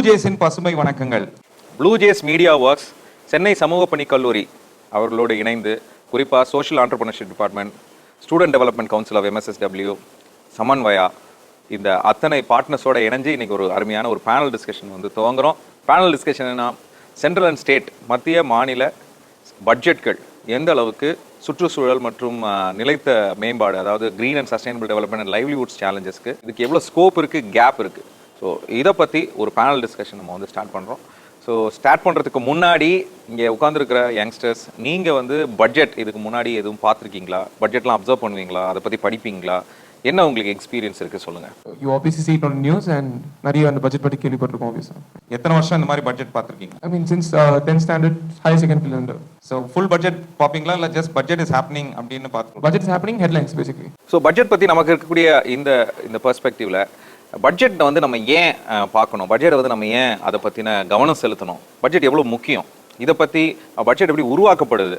ப்ளூஜேஸின் பசுமை வணக்கங்கள். ப்ளூஜேஸ் media works Chennai சமூக பணி கல்லூரி அவர்களோடு இணைந்து குறிப்பாக social entrepreneurship department, student development council of MSSW, Samanvaya, இந்த அத்தனை பார்ட்னர்ஸோட இணைஞ்சு இன்றைக்கி ஒரு அருமையான ஒரு பேனல் டிஸ்கஷன் வந்து துவங்குறோம். பேனல் டிஸ்கஷன்னா சென்ட்ரல் அண்ட் ஸ்டேட் மத்திய மாநில பட்ஜெட்கள் எந்த அளவுக்கு சுற்றுச்சூழல் மற்றும் நிலைத்த மேம்பாடு, அதாவது green and sustainable development and livelihoods சேலஞ்சஸ்க்கு இதுக்கு எவ்வளோ ஸ்கோப் இருக்குது, கேப் இருக்குது. ஸோ இதை பற்றி ஒரு பேனல் டிஸ்கஷன் நம்ம வந்து ஸ்டார்ட் பண்ணுறோம். ஸோ ஸ்டார்ட் பண்ணுறதுக்கு முன்னாடி இங்கே உட்காந்துருக்கிற யங்ஸ்டர்ஸ், நீங்கள் வந்து பட்ஜெட் இதுக்கு முன்னாடி எதுவும் பார்த்துருக்கீங்களா? பட்ஜெட்லாம் அப்சர்வ் பண்ணுவீங்களா? அதை பற்றி படிப்பீங்களா? என்ன உங்களுக்கு எக்ஸ்பீரியன்ஸ் இருக்குது சொல்லுங்கள். You obviously see it on news and நிறைய அந்த பட்ஜெட் பற்றி கேள்விப்பட்டிருக்கோம். obviously எத்தனை வருஷம் இந்த மாதிரி பட்ஜெட் பார்த்துருக்கீங்க? I mean since 10th standard higher secondary level. So full budget பார்ப்பீங்களா இல்லை ஜஸ்ட் பட்ஜெட் இஸ் ஹேப்பனிங் அப்படின்னு பார்த்து? Budget is happening, headlines basically. So budget பற்றி நமக்கு இருக்கக்கூடிய இந்த பெர்ஸ்பெக்டிவில் பட்ஜெட்டை வந்து நம்ம ஏன் பார்க்கணும், பட்ஜெட்டை வந்து நம்ம ஏன் அதை பற்றின கவனம் செலுத்தணும், பட்ஜெட் எவ்வளோ முக்கியம், இதை பற்றி பட்ஜெட் எப்படி உருவாக்கப்படுது,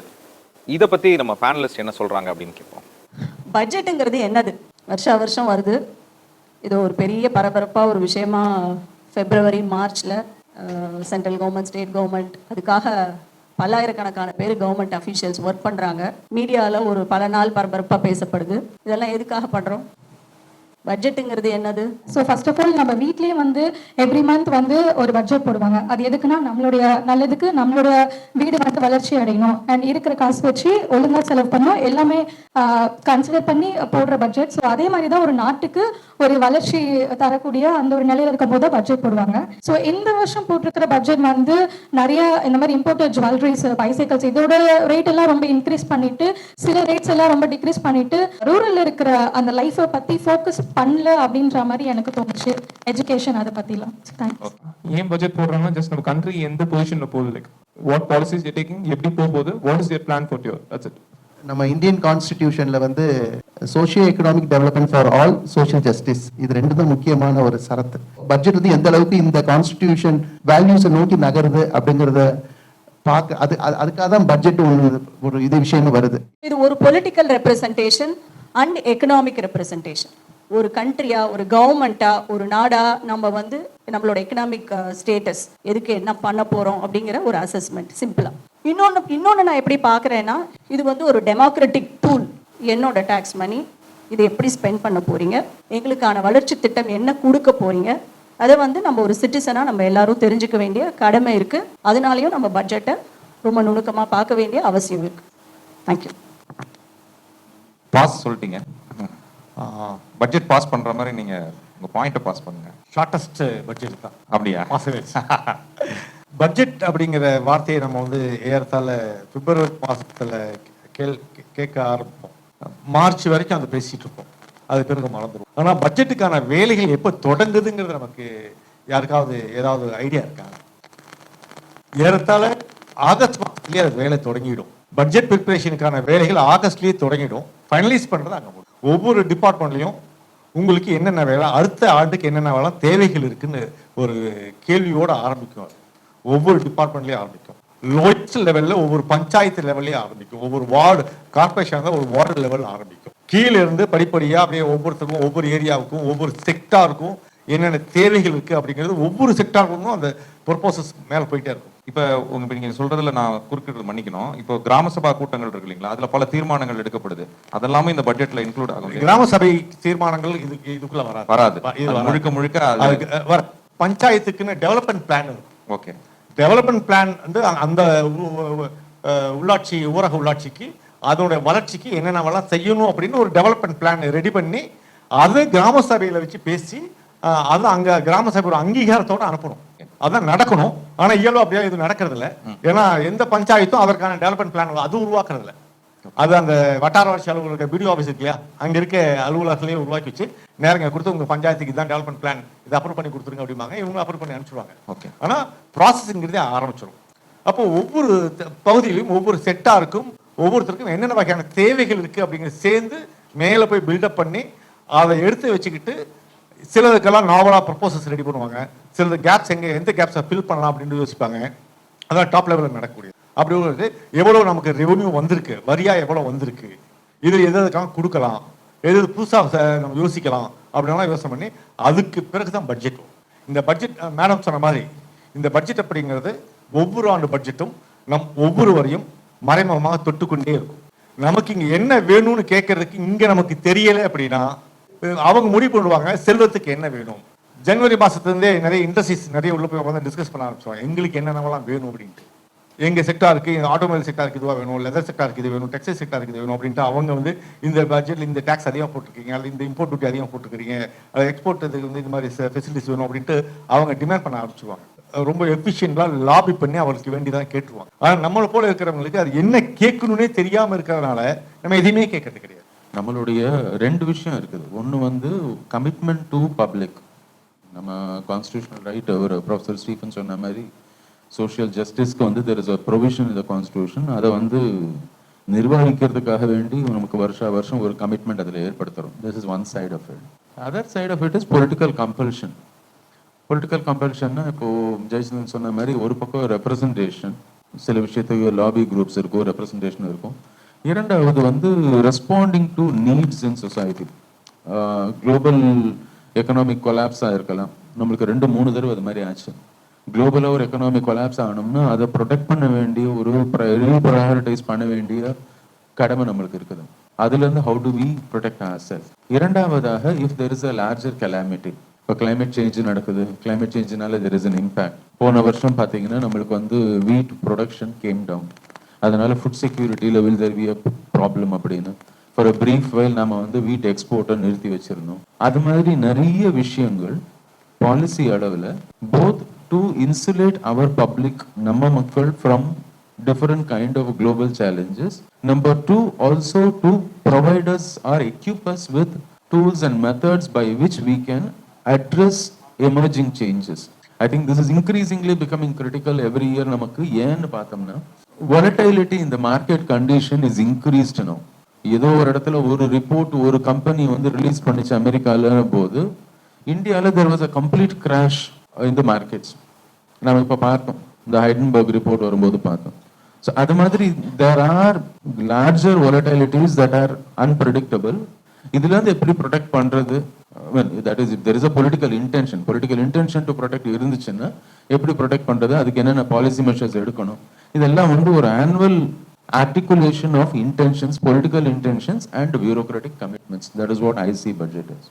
இதை பற்றி நம்ம பேனலிஸ்ட் என்ன சொல்கிறாங்க அப்படின்னு கேட்போம். பட்ஜெட்டுங்கிறது என்னது? வருஷம் வருது. இது ஒரு பெரிய பரபரப்பாக ஒரு விஷயமா February Marchல சென்ட்ரல் கவர்மெண்ட், ஸ்டேட் கவர்மெண்ட் அதுக்காக பல்லாயிரக்கணக்கான பேர் கவர்மெண்ட் அஃபீஷியல்ஸ் ஒர்க் பண்ணுறாங்க. மீடியாவில் ஒரு பல நாள் பரபரப்பாக பேசப்படுது. இதெல்லாம் எதுக்காக பண்ணுறோம்? பட்ஜெட்டுங்கிறது என்னது? ஸோ ஃபர்ஸ்ட் ஆஃப் ஆல் நம்ம வீட்லேயே வந்து எவ்ரி மந்த் வந்து ஒரு பட்ஜெட் போடுவாங்க. அது எதுக்குன்னா நம்மளுடைய நல்லதுக்கு, நம்மளோட வீடு வந்து வளர்ச்சி அடையணும் அண்ட் இருக்கிற காசு வச்சு ஒழுங்காக செலவு பண்ணணும், எல்லாமே கன்சிடர் பண்ணி போடுற பட்ஜெட். ஸோ அதே மாதிரி தான் ஒரு நாட்டுக்கு ஒரு வளர்ச்சி தரக்கூடிய அந்த ஒரு நிலையில் இருக்கும் போது பட்ஜெட் போடுவாங்க. ஸோ இந்த வருஷம் போட்டிருக்கிற பட்ஜெட் வந்து நிறைய இந்த மாதிரி இம்போர்ட்டட் ஜுவல்லரிஸ், பைசைக்கிள்ஸ் இதோட ரேட் எல்லாம் ரொம்ப இன்க்ரீஸ் பண்ணிட்டு, சில ரேட்ஸ் எல்லாம் ரொம்ப டிக்ரீஸ் பண்ணிட்டு, ரூரல் இருக்கிற அந்த லைஃபை பற்றி ஃபோக்கஸ் பண்ணல அப்படின்ற மாதிரி எனக்கு தோணுச்சு. எஜுகேஷன் அதை பத்திலாம். ஏன் பட்ஜெட் போடுறாங்கன்னா ஜஸ்ட் நம்ம கண்ட்ரி எந்த பொசிஷன்ல போகுது, like what policies you taking, எப்படி போகுது, what is your plan for your, that's it. நம்ம இந்தியன் கான்ஸ்டிடியூஷன்ல வந்து socio economic development for all, social justice, இது ரெண்டு தான் முக்கியமான ஒரு சரத்து. பட்ஜெட் வந்து எந்த அளவுக்கு இந்த கான்ஸ்டிடியூஷன் வேல்யூஸை நோக்கி நகருது அப்படிங்கிறத பார்க்க அதுக்காக தான் பட்ஜெட் ஒரு இது விஷயம் வருது. இது ஒரு political representation and economic representation. ஒரு கண்ட்ரியா, ஒரு கவர்மெண்டா, ஒரு நாடா நம்ம வந்து நம்மளோட எக்கனாமிக் ஸ்டேட்டஸ் எதுக்கு என்ன பண்ண போறோம் அப்படிங்கிற ஒரு அசஸ்மெண்ட் சிம்பிளா. இன்னொன்னு நான் எப்படி பார்க்குறேன்னா, இது வந்து ஒரு டெமோக்ராட்டிக் டூல். என்னோட டேக்ஸ் மணி, இதை எப்படி ஸ்பெண்ட் பண்ண போறீங்க, எங்களுக்கான வளர்ச்சி திட்டம் என்ன கொடுக்க போறீங்க, அதை வந்து நம்ம ஒரு சிட்டிசனா நம்ம எல்லாரும் தெரிஞ்சுக்க வேண்டிய கடமை இருக்கு. அதனாலையும் நம்ம பட்ஜெட்டை ரொம்ப நுணுக்கமாக பார்க்க வேண்டிய அவசியம் இருக்கு. தேங்க்யூ. பாஸ் சொல்லிட்டீங்க. பட்ஜெட் பாஸ் பண்ற மாதிரி நீங்க உங்க பாயிண்ட்டை பாஸ் பண்ணுங்க. ஷார்ட்டஸ்ட் பட்ஜெட் தான். அப்படியா? பட்ஜெட் அப்படிங்கிற வார்த்தையை நம்ம வந்து ஏறத்தாழ பிப்ரவரி மாசத்துல கேட்க ஆரம்பிப்போம். மார்ச் வரைக்கும் அதை பேசிட்டு இருப்போம். அது பிறகு மறந்துடும். ஆனா பட்ஜெட்டுக்கான வேலைகள் எப்போ தொடங்குதுங்கிறது நமக்கு யாருக்காவது ஏதாவது ஐடியா இருக்கா? ஏறத்தாழ ஆகஸ்ட் மாதத்துலேயே அது வேலை தொடங்கிடும். பட்ஜெட் ப்ரிப்பரேஷனுக்கான வேலைகள் ஆகஸ்ட்லேயே தொடங்கிடும். ஃபைனலைஸ் பண்ணுறது அங்கே முடியும். ஒவ்வொரு டிபார்ட்மெண்ட்லையும் உங்களுக்கு என்னென்ன வேலை, அடுத்த ஆண்டுக்கு என்னென்ன வேலை தேவைகள் இருக்குன்னு ஒரு கேள்வியோடு ஆரம்பிக்கும். ஒவ்வொரு டிபார்ட்மெண்ட்லேயும் ஆரம்பிக்கும். லோயஸ்ட் லெவலில் ஒவ்வொரு பஞ்சாயத்து லெவல்லையும் ஆரம்பிக்கும். ஒவ்வொரு வார்டு கார்பரேஷன் ஒரு வார்டு லெவல் ஆரம்பிக்கும். கீழே இருந்து படிப்படியாக அப்படியே ஒவ்வொருத்தருக்கும், ஒவ்வொரு ஏரியாவுக்கும், ஒவ்வொரு செக்டாருக்கும் என்னென்ன தேவைகள் இருக்குது அப்படிங்கிறது ஒவ்வொரு செக்டாருக்கும் அந்த ப்ரொபோசஸ் மேலே போயிட்டே இருக்கும். இப்போ நீங்கள் சொல்றதுல நான் குறுக்கிட்டு மன்னிக்கணும். இப்போ கிராம சபா கூட்டங்கள் இருக்கு இல்லைங்களா, அதில் பல தீர்மானங்கள் எடுக்கப்படுது. அதெல்லாமே இந்த பட்ஜெட்ல இன்க்ளூட் ஆகும். கிராம சபை தீர்மானங்கள் இதுக்குள்ள வராது. முழுக்க பஞ்சாயத்துக்குன்னு development plan. Okay, development plan வந்து அந்த உள்ளாட்சி, ஊரக உள்ளாட்சிக்கு அதோட வளர்ச்சிக்கு என்னென்ன செய்யணும் அப்படின்னு ஒரு டெவலப்மெண்ட் பிளான் ரெடி பண்ணி அதை கிராம சபையில வச்சு பேசி அது அங்க கிராம சபை ஒரு அங்கீகாரத்தோட அனுப்பணும். அதான் நடக்கணும். ஆனா இயல்பு அப்படியே இது நடக்கிறது இல்லை. ஏன்னா எந்த பஞ்சாயத்தும் அதற்கான டெவலப்மெண்ட் பிளான் அது உருவாக்குறது இல்லை. அது அந்த வட்டார வளர்ச்சி அலுவலக பிடிஓ ஆஃபீஸ் இருக்கு இல்லையா, அங்க இருக்க அலுவலகத்திலேயே உருவாக்கி வச்சு நேரங்க கொடுத்து உங்க பஞ்சாயத்துக்கு இதான் டெவலப்மெண்ட் பிளான், இதை அப்ரூவ் பண்ணி கொடுத்துருங்க அப்படிம்பாங்க. இவங்க அப்ரூவ் பண்ணி அனுப்பிச்சிடுவாங்க. ஓகே, ஆனா ப்ராசஸிங்கிறதே ஆரம்பிச்சிடும். அப்போ ஒவ்வொரு பகுதியிலும் ஒவ்வொரு செக்டாருக்கும் ஒவ்வொருத்தருக்கும் என்னென்ன வகையான தேவைகள் இருக்கு அப்படிங்கிறது சேர்ந்து மேலே போய் பில்டப் பண்ணி அதை எடுத்து வச்சுக்கிட்டு சிலதுக்கெல்லாம் நாவலாக ப்ரப்போசல்ஸ் ரெடி பண்ணுவாங்க. சிலது கேப்ஸ் எந்த கேப்ஸை ஃபில் பண்ணலாம் அப்படின்னு யோசிப்பாங்க. அதான் டாப் லெவலில் நடக்கக்கூடியது. அப்படி எவ்வளோ நமக்கு ரெவன்யூ வந்திருக்கு, வரியா எவ்வளோ வந்திருக்கு, இது எதுக்காக கொடுக்கலாம், எது புதுசாக நம்ம யோசிக்கலாம் அப்படின்லாம் யோசனை பண்ணி அதுக்கு பிறகு தான் பட்ஜெட். இந்த பட்ஜெட் மேடம் சொன்ன மாதிரி இந்த பட்ஜெட் அப்படிங்கிறது ஒவ்வொரு ஆண்டு பட்ஜெட்டும் நம் ஒவ்வொருவரையும் மறைமுகமாக தொட்டுக்கொண்டே இருக்கும். நமக்கு இங்க என்ன வேணும்னு கேட்கறதுக்கு இங்க நமக்கு தெரியல அப்படின்னா அவங்க முடிவு பண்ணுவாங்க செல்வத்துக்கு என்ன வேணும். ஜனவரி மாசத்துலேருந்தே நிறைய இண்டஸ்ட்ரீஸ் நிறைய உள்ள போய் உட்காந்து டிஸ்கஸ் பண்ண ஆரம்பிச்சுவாங்க எங்களுக்கு என்னென்னலாம் வேணும் அப்படின்ட்டு. எங்க செக்டாருக்கு ஆட்டோமொபைல் செக்டாருக்கு இதுவாக வேணும், லெதர் செக்டாருக்கு இது வேணும், டெக்ஸ்டைல் செக்டாருக்கு இது வேணும் அப்படின்ட்டு அவங்க வந்து இந்த பட்ஜெட்ல இந்த டேக்ஸ் அதிகமாக போட்டிருக்கீங்க, அல்லது இந்த இம்போர்ட் டியூட்டி அதிகமாக போட்டிருக்கீங்க, எக்ஸ்போர்ட் இதுக்கு வந்து இந்த மாதிரி ஃபெசிலிட்டிஸ் வேணும் அப்படின்ட்டு அவங்க டிமாண்ட் பண்ண ஆரம்பிச்சுவாங்க. ரொம்ப எஃபிஷியண்டாக லாபி பண்ணி அவங்களுக்கு வேண்டியதான் கேட்டுருவாங்க. ஆனால் நம்மளை போல இருக்கிறவங்களுக்கு அது என்ன கேட்கணுன்னே தெரியாமல் இருக்கிறதுனால நம்ம எதையுமே கேட்கறது கிடையாது. நம்மளுடைய ரெண்டு விஷயம் இருக்குது. ஒன்று வந்து கமிட்மெண்ட் டு பப்ளிக். நம்ம கான்ஸ்டியூஷனல் ரைட் ஒரு ப்ரொஃபஸர் ஸ்டீஃபன் சொன்ன மாதிரி சோஷியல் ஜஸ்டிஸ்க்கு வந்து there is a provision in the constitution. அதை வந்து நிர்வகிக்கிறதுக்காக வேண்டி நமக்கு வருஷம் ஒரு கமிட்மெண்ட் அதில் ஏற்படுத்துகிறோம். This is one side of it. Other side of it is political compulsion. Political கம்பல்ஷன்னா இப்போது ஜெயசந்திரன் சொன்ன மாதிரி ஒரு பக்கம் ரெப்ரசன்டேஷன், சில விஷயத்துக்கு லாபி குரூப்ஸ் இருக்கும், ரெப்ரசன்டேஷன் இருக்கும். இரண்டாவது வந்து responding to needs in society. Global economic கொலாப்ஸாக இருக்கலாம், நம்மளுக்கு 2-3 தடவை அது மாதிரி ஆச்சு. குளோபலாக ஒரு எக்கனாமிக் கொலாப்ஸ் ஆகணும்னா அதை ப்ரொடெக்ட் பண்ண வேண்டிய ஒரு ப்ரையாரிட்டைஸ் பண்ண வேண்டிய கடமை நம்மளுக்கு இருக்குது. அதுலேருந்து how to we protect our self. இரண்டாவதாக if there is a larger calamity, இப்போ கிளைமேட் சேஞ்ச் நடக்குது, கிளைமேட் சேஞ்சினால தெர் இஸ் அன் இம்பேக்ட். போன வருஷம் பார்த்தீங்கன்னா நம்மளுக்கு வந்து வீட் ப்ரொடக்ஷன் கேம் டவுன், அதனால ஃபுட் செக்யூரிட்டியில் will there be a problem அப்படின்னு ஃபார் அ பிரீஃப் வைல் நம்ம வந்து வீட் எக்ஸ்போர்ட்டை நிறுத்தி வச்சிருந்தோம். அது மாதிரி நிறைய விஷயங்கள் பாலிசி அளவில் both to insulate our public, நம்ம மக்கள் from different kind of global challenges. Number 2, also to provide us or equip us with tools and methods by which we can address emerging changes. I think this is increasingly becoming critical every year. நமக்கு ஏன்னு பார்த்தோம்னா volatility in the market condition is increased now. ஏதோ ஒரு இடத்துல ஒரு report ஒரு company வந்து release பண்ணிச்சு அமெரிக்கால போது இந்தியாவில் there was a complete crash in the markets. நம்ம இப்போ பார்த்தோம், இந்த ஹைடன்பர்க் ரிப்போர்ட் வரும்போது பார்த்தோம். ஸோ அது மாதிரி there are larger volatilities that are unpredictable. இதுலேருந்து எப்படி ப்ரொடெக்ட் பண்ணுறது? that is if there is a political intention to protect இருந்துச்சுன்னா எப்படி ப்ரொடெக்ட் பண்ணுறது, அதுக்கு என்னென்ன பாலிசி மெஷர்ஸ் எடுக்கணும், இதெல்லாம் வந்து ஒரு annual articulation of intentions, political intentions and bureaucratic commitments. That is what I see budget as.